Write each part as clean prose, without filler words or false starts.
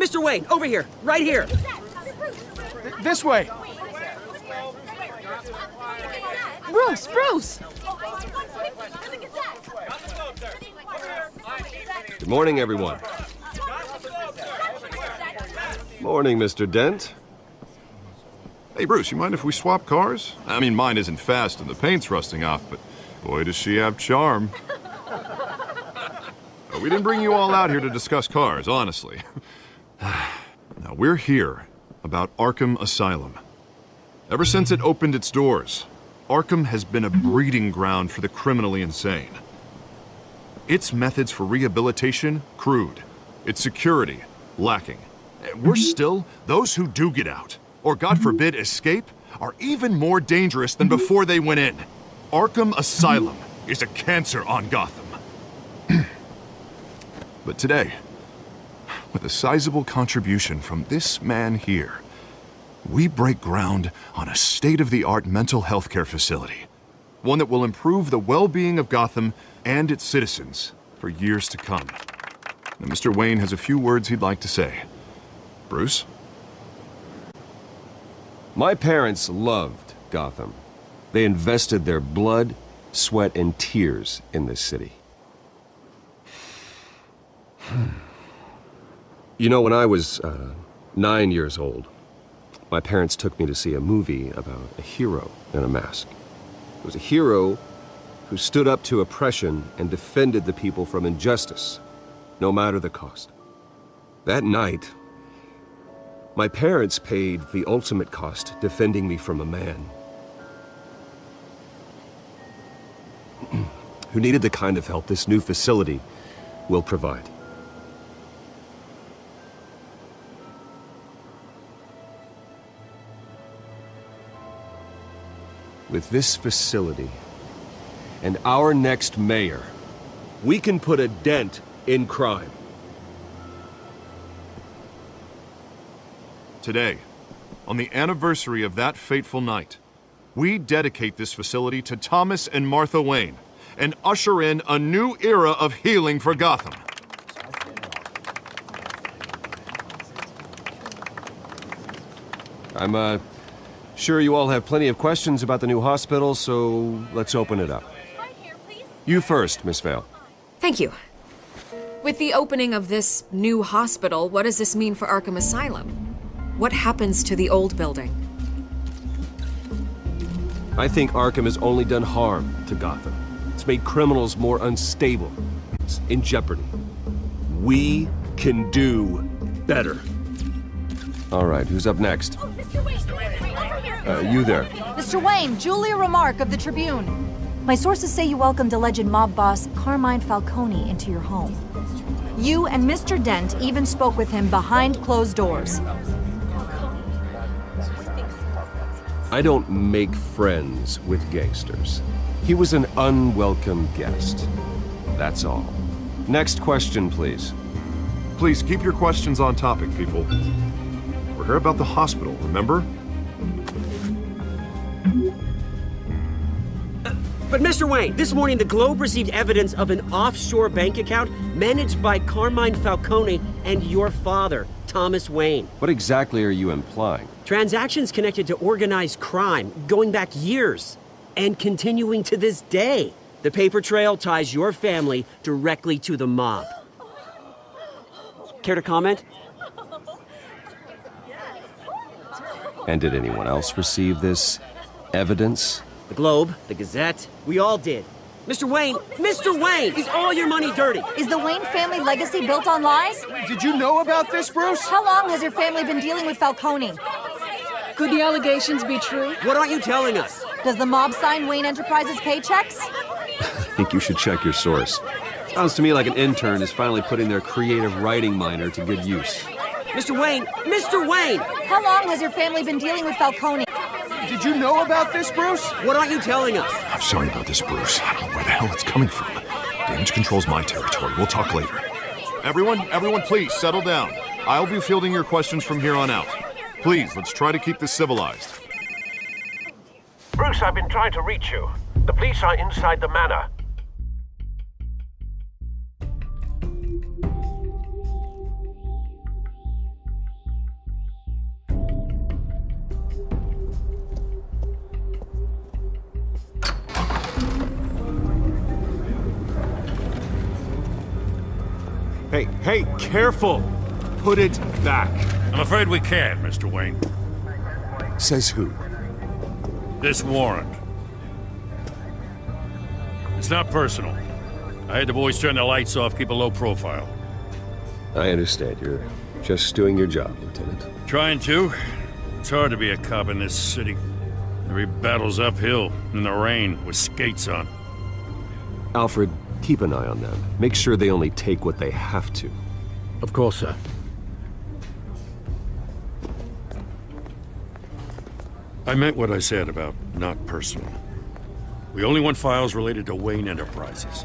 Mr. Wayne, over here, right here. This way. Bruce! Good morning, everyone. Morning, Mr. Dent. Hey, Bruce, you mind if we swap cars? I mean, mine isn't fast and the paint's rusting off, but boy, does she have charm. We didn't bring you all out here to discuss cars, honestly. Now, we're here about Arkham Asylum. Ever since it opened its doors, Arkham has been a breeding ground for the criminally insane. Its methods for rehabilitation, crude. Its security, lacking. Worse still, those who do get out, or God forbid escape, are even more dangerous than before they went in. Arkham Asylum is a cancer on Gotham. But today, with a sizable contribution from this man here, we break ground on a state-of-the-art mental health care facility. One that will improve the well-being of Gotham and its citizens for years to come. Now, Mr. Wayne has a few words he'd like to say. Bruce? My parents loved Gotham. They invested their blood, sweat, and tears in this city. You know, when I was 9 years old, my parents took me to see a movie about a hero in a mask. It was a hero who stood up to oppression and defended the people from injustice, no matter the cost. That night, my parents paid the ultimate cost defending me from a man who needed the kind of help this new facility will provide. With this facility and our next mayor, we can put a dent in crime. Today, on the anniversary of that fateful night, we dedicate this facility to Thomas and Martha Wayne and usher in a new era of healing for Gotham. I'm sure you all have plenty of questions about the new hospital, so let's open it up. You first, Miss Vale. Thank you. With the opening of this new hospital, what does this mean for Arkham Asylum? What happens to the old building? I think Arkham has only done harm to Gotham. It's made criminals more unstable. It's in jeopardy. We can do better. All right, who's up next? You there. Mr. Wayne, Julia Remark of the Tribune. My sources say you welcomed alleged mob boss Carmine Falcone into your home. You and Mr. Dent even spoke with him behind closed doors. I don't make friends with gangsters. He was an unwelcome guest. That's all. Next question, please. Please keep your questions on topic, people. We're here about the hospital, remember? But Mr. Wayne, this morning the Globe received evidence of an offshore bank account managed by Carmine Falcone and your father, Thomas Wayne. What exactly are you implying? Transactions connected to organized crime going back years and continuing to this day. The paper trail ties your family directly to the mob. Care to comment? And did anyone else receive this evidence? The Globe, the Gazette, we all did. Mr. Wayne, is all your money dirty? Is the Wayne family legacy built on lies? Did you know about this, Bruce? How long has your family been dealing with Falcone? Could the allegations be true? What aren't you telling us? Does the mob sign Wayne Enterprises paychecks? I think you should check your source. Sounds to me like an intern is finally putting their creative writing minor to good use. Mr. Wayne! How long has your family been dealing with Falcone? Did you know about this, Bruce? What aren't you telling us? I'm sorry about this, Bruce. I don't know where the hell it's coming from. Damage control's my territory. We'll talk later. Everyone, please, settle down. I'll be fielding your questions from here on out. Please, let's try to keep this civilized. Bruce, I've been trying to reach you. The police are inside the manor. Hey, careful! Put it back. I'm afraid we can't, Mr. Wayne. Says who? This warrant. It's not personal. I had the boys turn the lights off, keep a low profile. I understand. You're just doing your job, Lieutenant. Trying to. It's hard to be a cop in this city. Every battle's uphill, in the rain, with skates on. Alfred, keep an eye on them. Make sure they only take what they have to. Of course, sir. I meant what I said about not personal. We only want files related to Wayne Enterprises.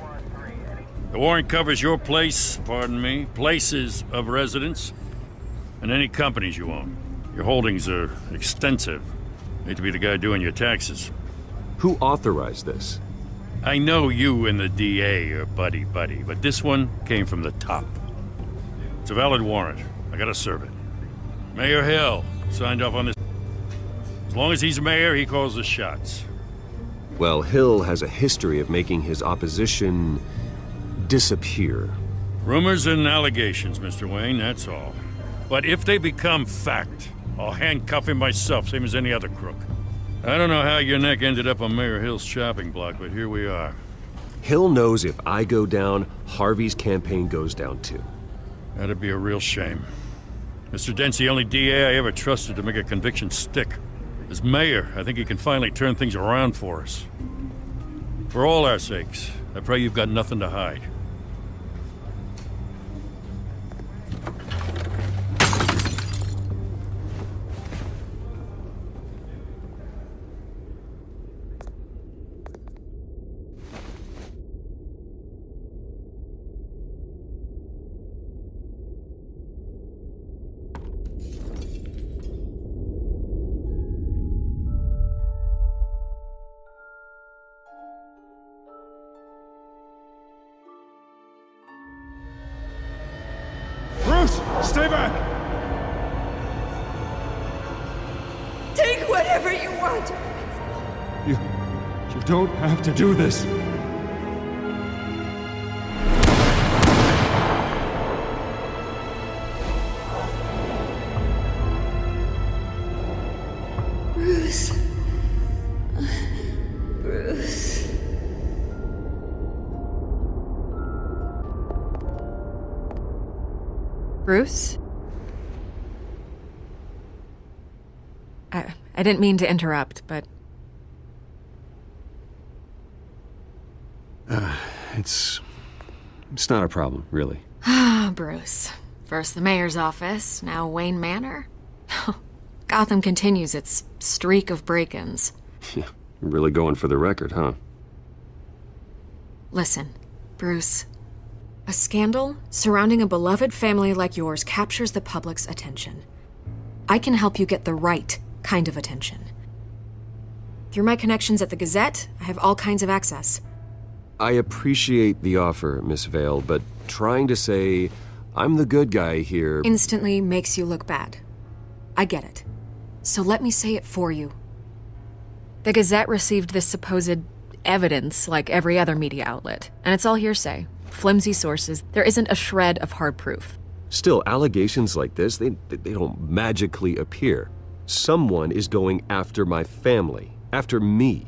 The warrant covers your place, pardon me, places of residence, and any companies you own. Your holdings are extensive. Hate to be the guy doing your taxes. Who authorized this? I know you and the DA are buddy-buddy, but this one came from the top. It's a valid warrant. I gotta serve it. Mayor Hill signed off on this. As long as he's mayor, he calls the shots. Well, Hill has a history of making his opposition disappear. Rumors and allegations, Mr. Wayne, that's all. But if they become fact, I'll handcuff him myself, same as any other crook. I don't know how your neck ended up on Mayor Hill's chopping block, but here we are. Hill knows if I go down, Harvey's campaign goes down too. That'd be a real shame. Mr. Dent's the only DA I ever trusted to make a conviction stick. As mayor, I think he can finally turn things around for us. For all our sakes, I pray you've got nothing to hide. Bruce, stay back! Take whatever you want. You don't have to do this. Bruce. Bruce. Bruce? I didn't mean to interrupt, but... It's not a problem, really. Bruce. First the mayor's office, now Wayne Manor. Gotham continues its streak of break-ins. Yeah, you're really going for the record, huh? Listen, Bruce. A scandal surrounding a beloved family like yours captures the public's attention. I can help you get the right kind of attention. Through my connections at the Gazette, I have all kinds of access. I appreciate the offer, Miss Vale, but trying to say I'm the good guy here... Instantly makes you look bad. I get it. So let me say it for you. The Gazette received this supposed evidence like every other media outlet, and it's all hearsay. Flimsy sources. There isn't a shred of hard proof. Still, allegations like this, they don't magically appear. Someone is going after my family, after me.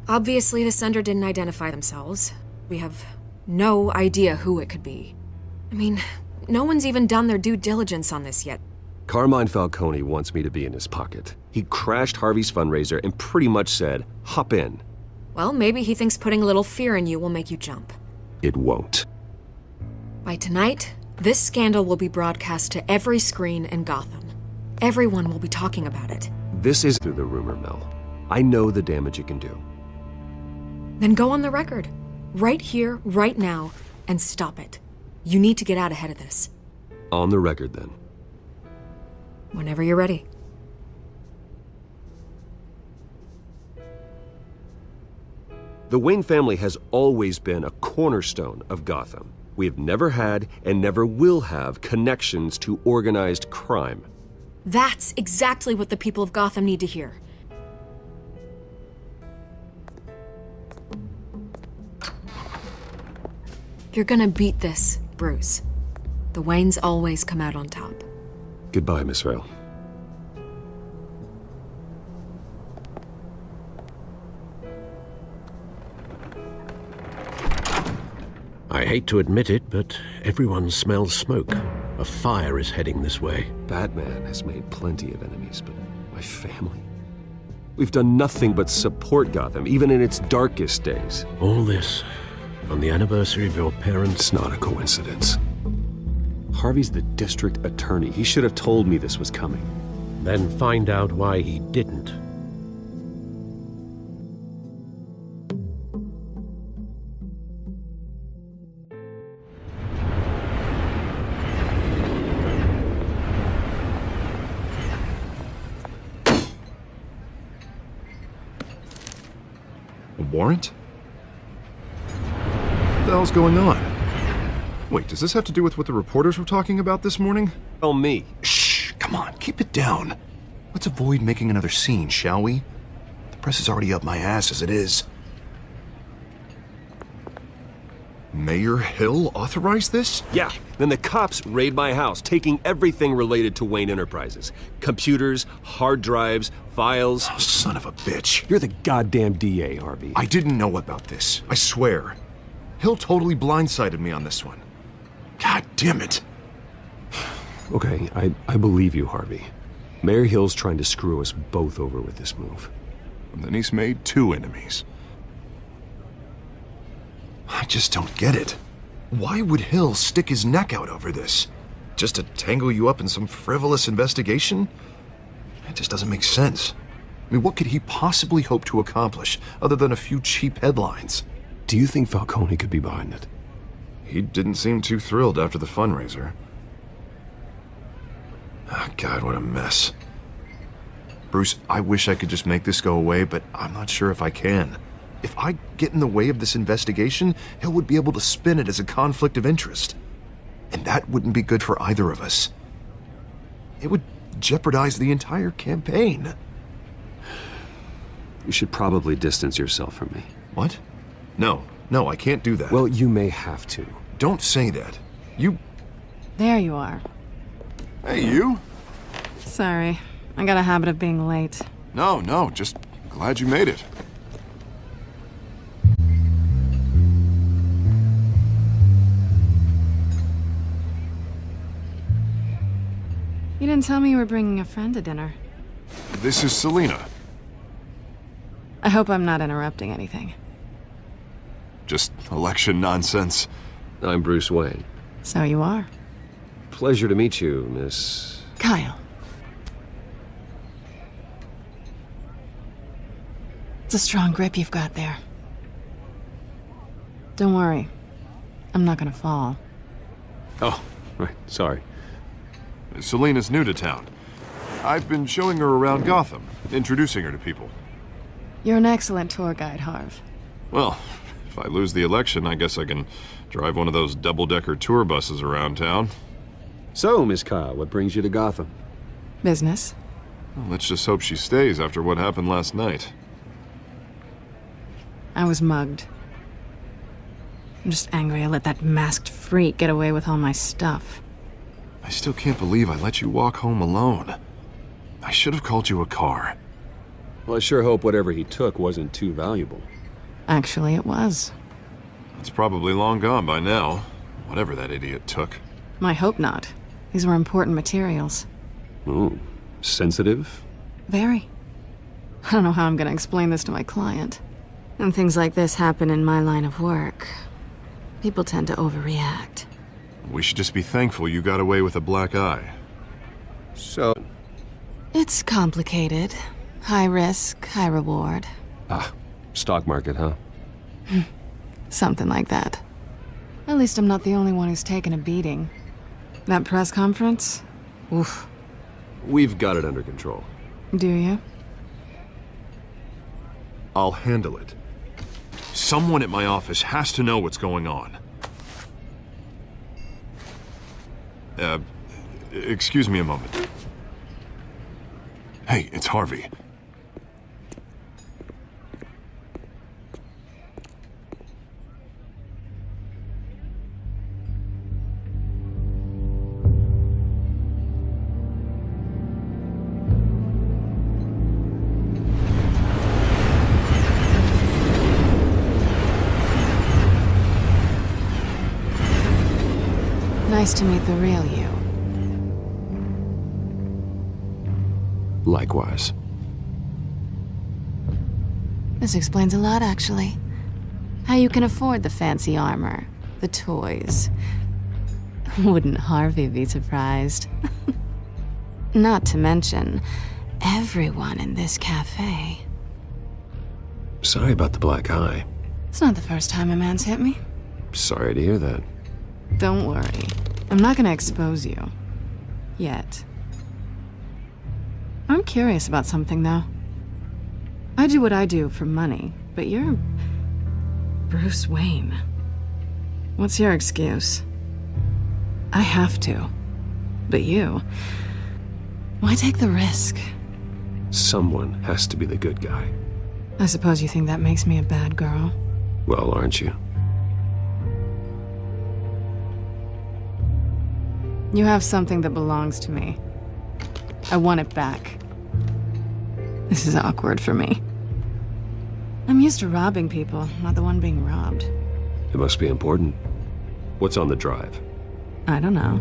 Obviously, the sender didn't identify themselves. We have no idea who it could be. I mean, no one's even done their due diligence on this yet. Carmine Falcone wants me to be in his pocket. He crashed Harvey's fundraiser and pretty much said, hop in. Well, maybe he thinks putting a little fear in you will make you jump. It won't. By tonight, this scandal will be broadcast to every screen in Gotham. Everyone will be talking about it. This is through the rumor mill. I know the damage it can do. Then go on the record. Right here, right now, and stop it. You need to get out ahead of this. On the record, then. Whenever you're ready. The Wayne family has always been a cornerstone of Gotham. We have never had and never will have connections to organized crime. That's exactly what the people of Gotham need to hear. You're gonna beat this. Bruce. The Waynes always come out on top. Goodbye, Miss Vale. I hate to admit it, but everyone smells smoke. A fire is heading this way. Batman has made plenty of enemies, but my family? We've done nothing but support Gotham, even in its darkest days. All this on the anniversary of your parents' It's not a coincidence. Harvey's the district attorney. He should have told me this was coming. Then find out why he didn't. A warrant? What the hell's going on? Wait, does this have to do with what the reporters were talking about this morning? Tell me. Shh, come on, keep it down. Let's avoid making another scene, shall we? The press is already up my ass as it is. Mayor Hill authorized this? Yeah, then the cops raid my house, taking everything related to Wayne Enterprises. Computers, hard drives, files. Oh, son of a bitch. You're the goddamn DA, Harvey. I didn't know about this, I swear. Hill totally blindsided me on this one. God damn it. Okay, I believe you, Harvey. Mayor Hill's trying to screw us both over with this move. And then he's made 2 enemies. I just don't get it. Why would Hill stick his neck out over this? Just to tangle you up in some frivolous investigation? It just doesn't make sense. I mean, what could he possibly hope to accomplish other than a few cheap headlines? Do you think Falcone could be behind it? He didn't seem too thrilled after the fundraiser. Ah, God, what a mess. Bruce, I wish I could just make this go away, but I'm not sure if I can. If I get in the way of this investigation, Hill would be able to spin it as a conflict of interest. And that wouldn't be good for either of us. It would jeopardize the entire campaign. You should probably distance yourself from me. What? No, I can't do that. Well, you may have to. Don't say that. You... There you are. Hey, you? Sorry, I got a habit of being late. No, just glad you made it. You didn't tell me you were bringing a friend to dinner. This is Selina. I hope I'm not interrupting anything. Just election nonsense. I'm Bruce Wayne. So you are. Pleasure to meet you, Miss... Kyle. It's a strong grip you've got there. Don't worry. I'm not gonna fall. Oh, right, sorry. Selina's new to town. I've been showing her around Gotham, introducing her to people. You're an excellent tour guide, Harv. Well, if I lose the election, I guess I can drive one of those double-decker tour buses around town. So, Miss Kyle, what brings you to Gotham? Business. Well, let's just hope she stays after what happened last night. I was mugged. I'm just angry I let that masked freak get away with all my stuff. I still can't believe I let you walk home alone. I should have called you a car. Well, I sure hope whatever he took wasn't too valuable. Actually, it was. It's probably long gone by now, whatever that idiot took. I hope not. These were important materials. Ooh, sensitive? Very. I don't know how I'm gonna explain this to my client. And things like this happen in my line of work. People tend to overreact. We should just be thankful you got away with a black eye. So... It's complicated. High risk, high reward. Ah, stock market, huh? Something like that. At least I'm not the only one who's taken a beating. That press conference? Oof. We've got it under control. Do you? I'll handle it. Someone at my office has to know what's going on. Excuse me a moment. Hey, it's Harvey. Nice to meet the real you. Likewise. This explains a lot, actually. How you can afford the fancy armor, the toys. Wouldn't Harvey be surprised? Not to mention, everyone in this cafe. Sorry about the black eye. It's not the first time a man's hit me. Sorry to hear that. Don't worry. I'm not gonna expose you. Yet. I'm curious about something, though. I do what I do for money, but you're... Bruce Wayne. What's your excuse? I have to. But you... Why take the risk? Someone has to be the good guy. I suppose you think that makes me a bad girl? Well, aren't you? You have something that belongs to me. I want it back. This is awkward for me. I'm used to robbing people, not the one being robbed. It must be important. What's on the drive? I don't know.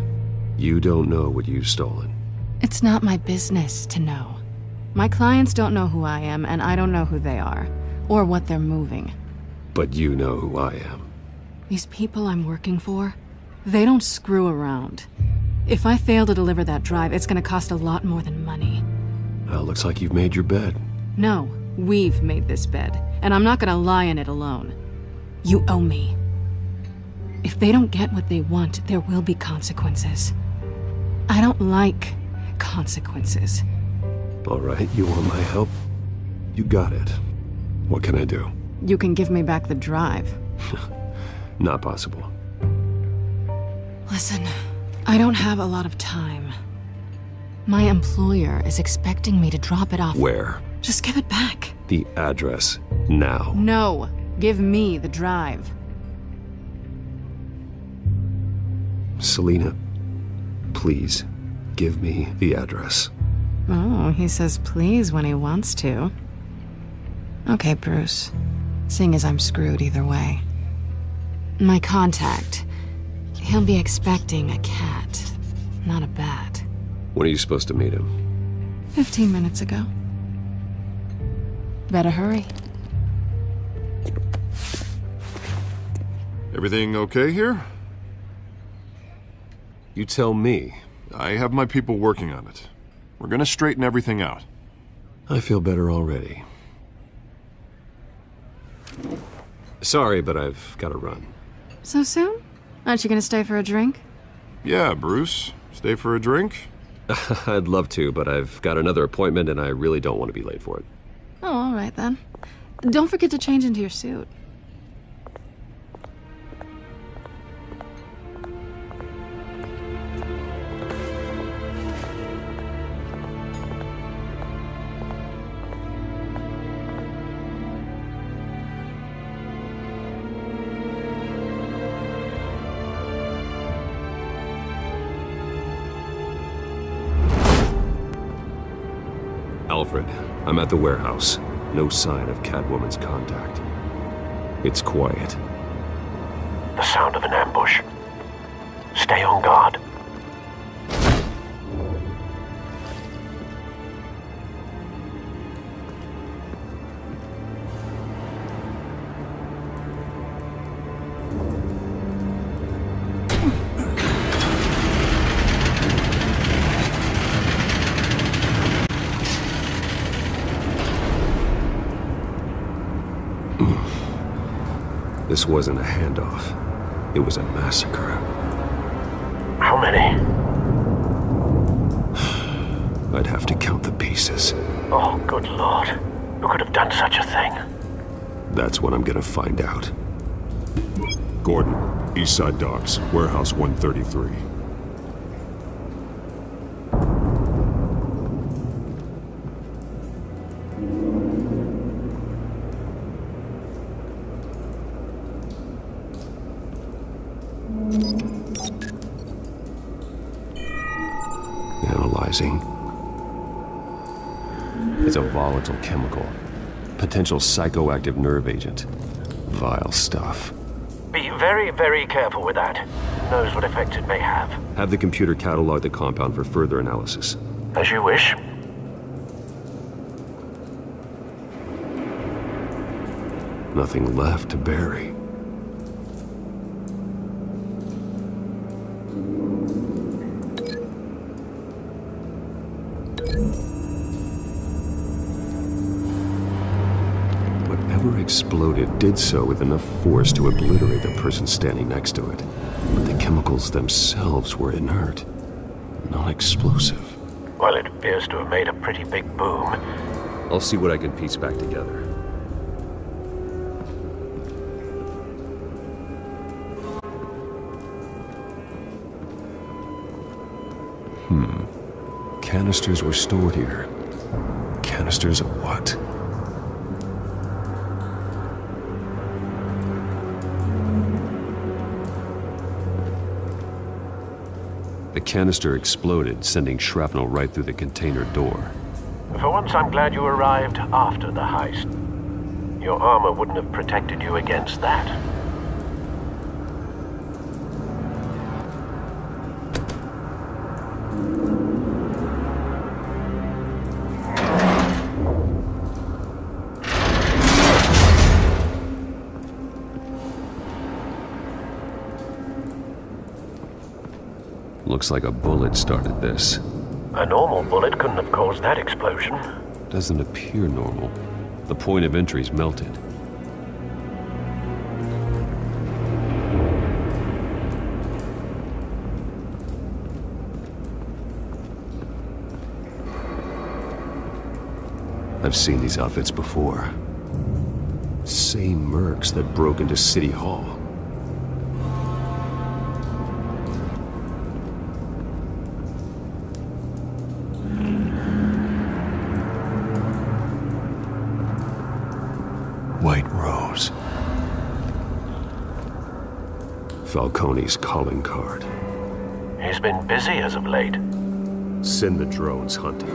You don't know what you've stolen. It's not my business to know. My clients don't know who I am, and I don't know who they are, or what they're moving. But you know who I am. These people I'm working for, they don't screw around. If I fail to deliver that drive, it's gonna cost a lot more than money. Well, looks like you've made your bed. No, we've made this bed, and I'm not gonna lie in it alone. You owe me. If they don't get what they want, there will be consequences. I don't like consequences. All right, you want my help? You got it. What can I do? You can give me back the drive. Not possible. Listen, I don't have a lot of time. My employer is expecting me to drop it off. Where? Just give it back. The address, now. No, give me the drive. Selina, please, give me the address. Oh, he says please when he wants to. Okay, Bruce. Seeing as I'm screwed either way. My contact. He'll be expecting a cat, not a bat. When are you supposed to meet him? 15 minutes ago. Better hurry. Everything okay here? You tell me. I have my people working on it. We're gonna straighten everything out. I feel better already. Sorry, but I've got to run. So soon? Aren't you gonna stay for a drink? Yeah, Bruce. Stay for a drink? I'd love to, but I've got another appointment and I really don't want to be late for it. Oh, all right then. Don't forget to change into your suit. Alfred, I'm at the warehouse. No sign of Catwoman's contact. It's quiet. The sound of an ambush. Stay on guard. This wasn't a handoff. It was a massacre. How many? I'd have to count the pieces. Oh, good lord. Who could have done such a thing? That's what I'm gonna find out. Gordon, Eastside Docks, Warehouse 133. Analyzing. It's a volatile chemical. Potential psychoactive nerve agent. Vile stuff. Be very, very careful with that. knows what effects it may have. Have the computer catalog the compound for further analysis. As you wish. Nothing left to bury. Whatever exploded did so with enough force to obliterate the person standing next to it. But the chemicals themselves were inert, non-explosive. Well, it appears to have made a pretty big boom. I'll see what I can piece back together. Canisters were stored here. Canisters of what? The canister exploded, sending shrapnel right through the container door. For once, I'm glad you arrived after the heist. Your armor wouldn't have protected you against that. Looks like a bullet started this. A normal bullet couldn't have caused that explosion. Doesn't appear normal. The point of entry's melted. I've seen these outfits before. Same mercs that broke into City Hall. White Rose. Falcone's calling card. He's been busy as of late. Send the drones hunting.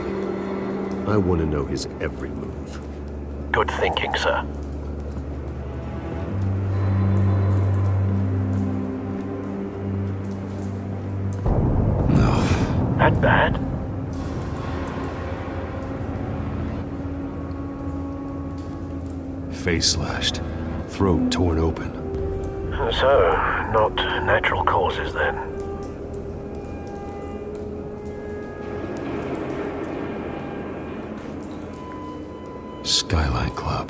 I want to know his every move. Good thinking, sir. No. That bad? Face slashed. Throat torn open. So, not natural causes then. Skyline Club.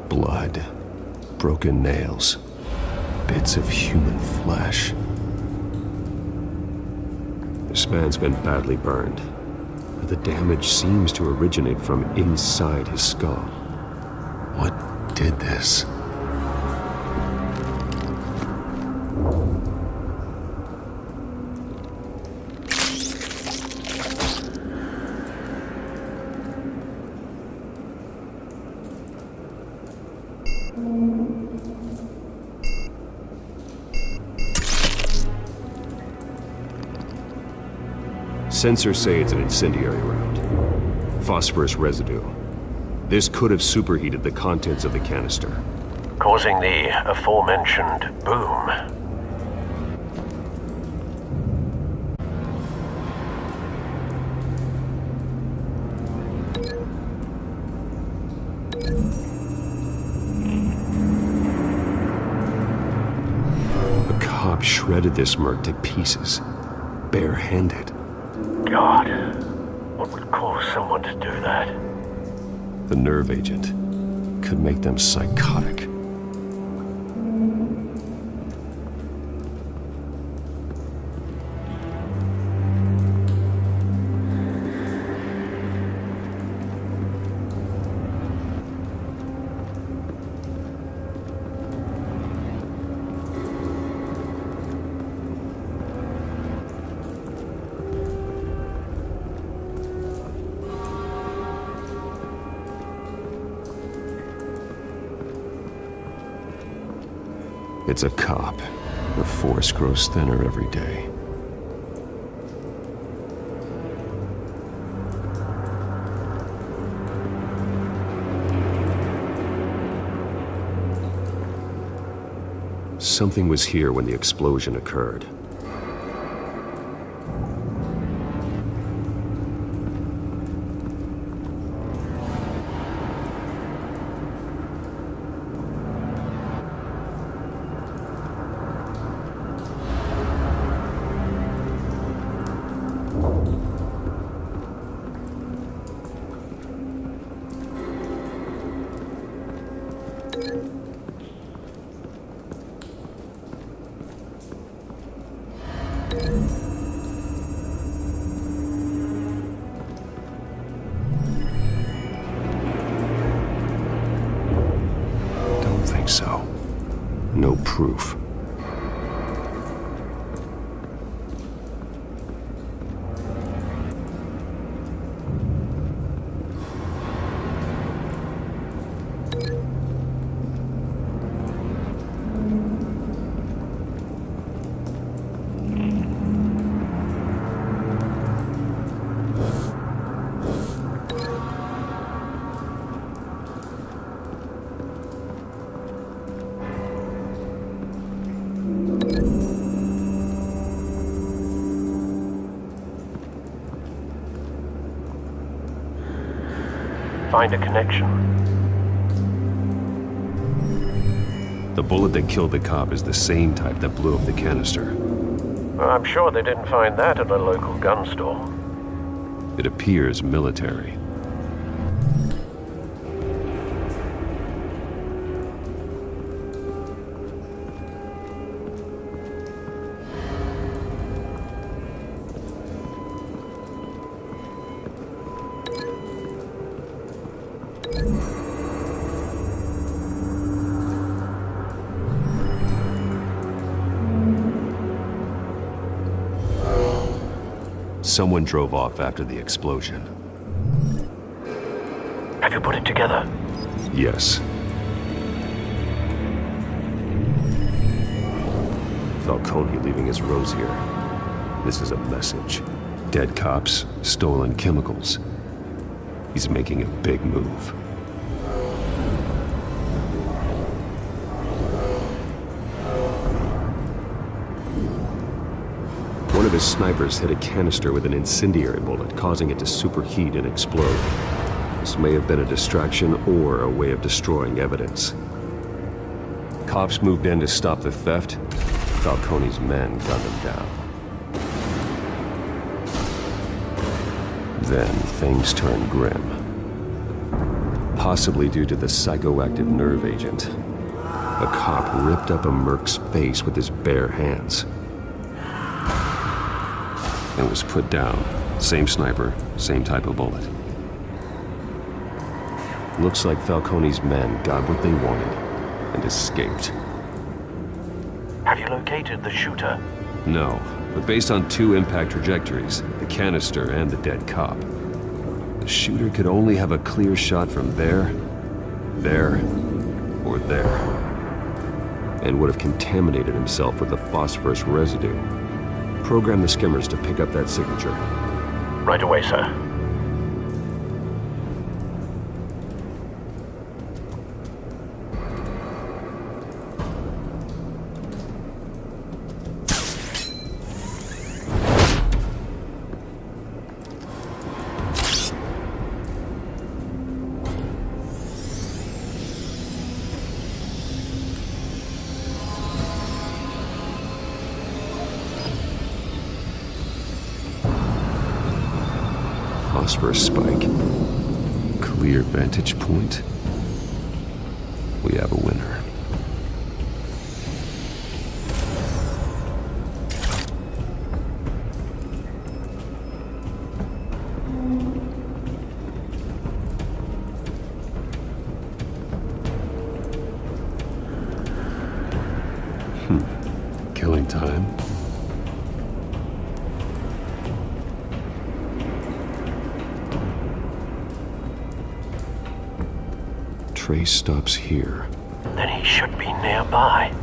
Blood. Broken nails. Bits of human flesh. This man's been badly burned, but the damage seems to originate from inside his skull. What did this? Sensors say it's an incendiary round. Phosphorus residue. This could have superheated the contents of the canister, Causing the aforementioned boom. A cop shredded this merc to pieces, barehanded. God, what would cause someone to do that? The nerve agent could make them psychotic. It's a cop. The force grows thinner every day. Something was here when the explosion occurred. So, no proof. Find a connection. The bullet that killed the cop is the same type that blew up the canister. Well, I'm sure they didn't find that at a local gun store. It appears military. Someone drove off after the explosion. Have you put it together? Yes. Falcone leaving his rose here. This is a message. Dead cops, stolen chemicals. He's making a big move. One of his snipers hit a canister with an incendiary bullet, causing it to superheat and explode. This may have been a distraction or a way of destroying evidence. Cops moved in to stop the theft. Falcone's men gunned them down. Then things turned grim. Possibly due to the psychoactive nerve agent. A cop ripped up a merc's face with his bare hands. And was put down. Same sniper, same type of bullet. Looks like Falcone's men got what they wanted and escaped. Have you located the shooter? No, but based on two impact trajectories, the canister and the dead cop, the shooter could only have a clear shot from there, or there, and would have contaminated himself with the phosphorus residue. Program the skimmers to pick up that signature. Right away, sir. Phosphorus spike. Clear vantage point. We have a winner. Killing time. Trace stops here. Then he should be nearby.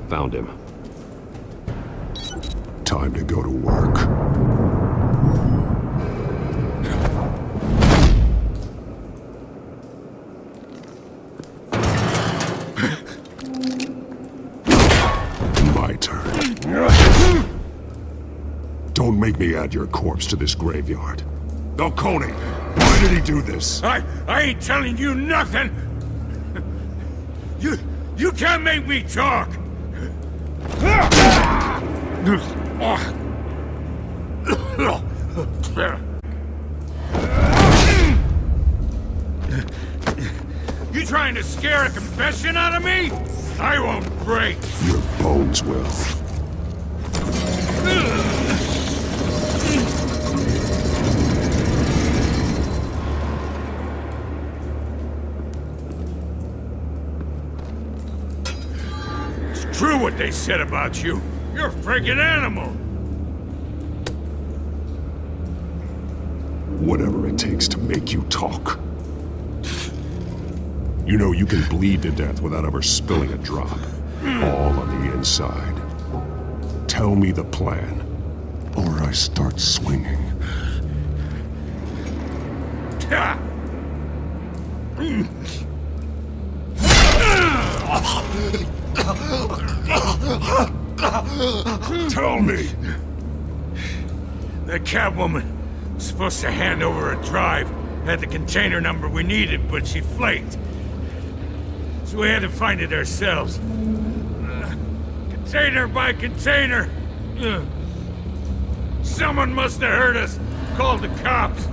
Found him. Time to go to work. my turn. Don't make me add your corpse to this graveyard. Falcone, why did he do this? I ain't telling you nothing! You can't make me talk! You trying to scare a confession out of me? I won't break! Your bones will. It's true what they said about you. You're a freaking animal! Whatever it takes to make you talk. You know you can bleed to death without ever spilling a drop. All on the inside. Tell me the plan, or I start swinging. Tell me! The Catwoman was supposed to hand over a drive. Had the container number we needed, but she flaked. So we had to find it ourselves. Container by container. Someone must have heard us. Called the cops.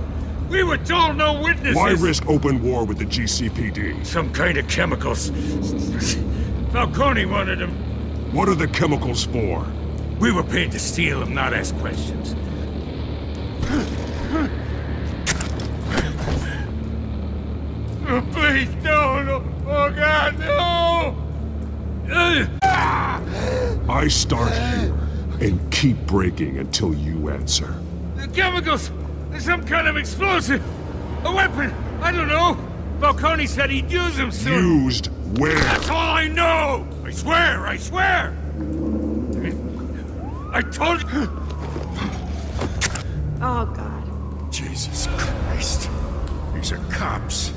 We were told no witnesses. Why risk open war with the GCPD? Some kind of chemicals. Falcone wanted them. What are the chemicals for? We were paid to steal them, not ask questions. Oh, please, no. Oh, God, no! I start here and keep breaking until you answer. The chemicals! There's some kind of explosive! A weapon! I don't know! Falcone said he'd use them soon! Used where? That's all I know! I swear! I told you! Oh, God. Jesus Christ. These are cops.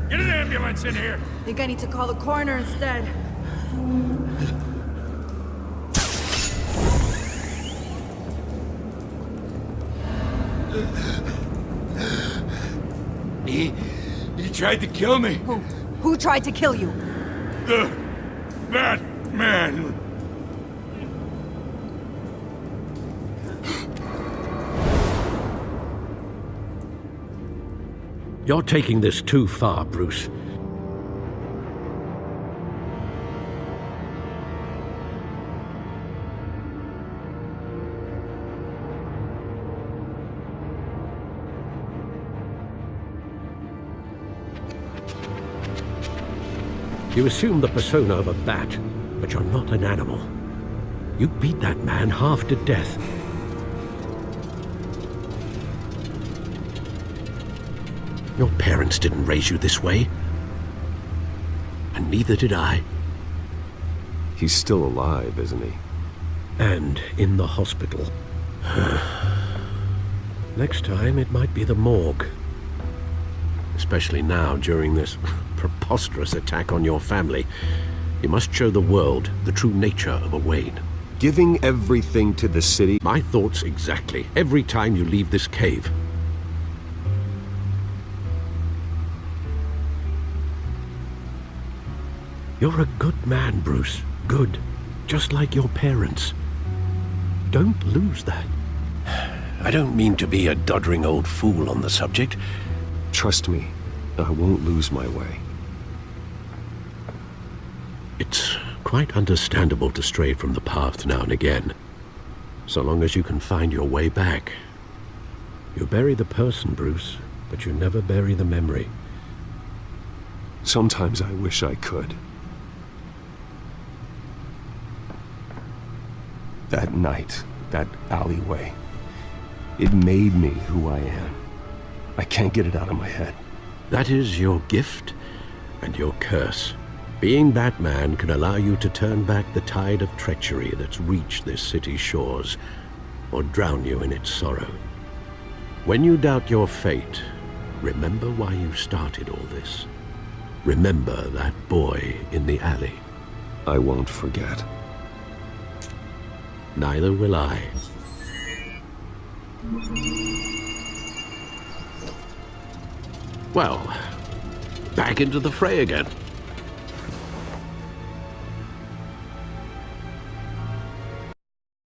Get an ambulance in here! Think I need to call the coroner instead. He tried to kill me. Who tried to kill you? That man. You're taking this too far, Bruce. You assume the persona of a bat, but you're not an animal. You beat that man half to death. Your parents didn't raise you this way. And neither did I. He's still alive, isn't he? And in the hospital. Next time, it might be the morgue. Especially now, during this preposterous attack on your family. You must show the world the true nature of a Wayne. Giving everything to the city? My thoughts exactly. Every time you leave this cave. You're a good man, Bruce. Good. Just like your parents. Don't lose that. I don't mean to be a doddering old fool on the subject. Trust me, I won't lose my way. It's quite understandable to stray from the path now and again. So long as you can find your way back. You bury the person, Bruce, but you never bury the memory. Sometimes I wish I could. That night, that alleyway, it made me who I am. I can't get it out of my head. That is your gift and your curse. Being Batman can allow you to turn back the tide of treachery that's reached this city's shores, or drown you in its sorrow. When you doubt your fate, remember why you started all this. Remember that boy in the alley. I won't forget. Neither will I. Well, back into the fray again.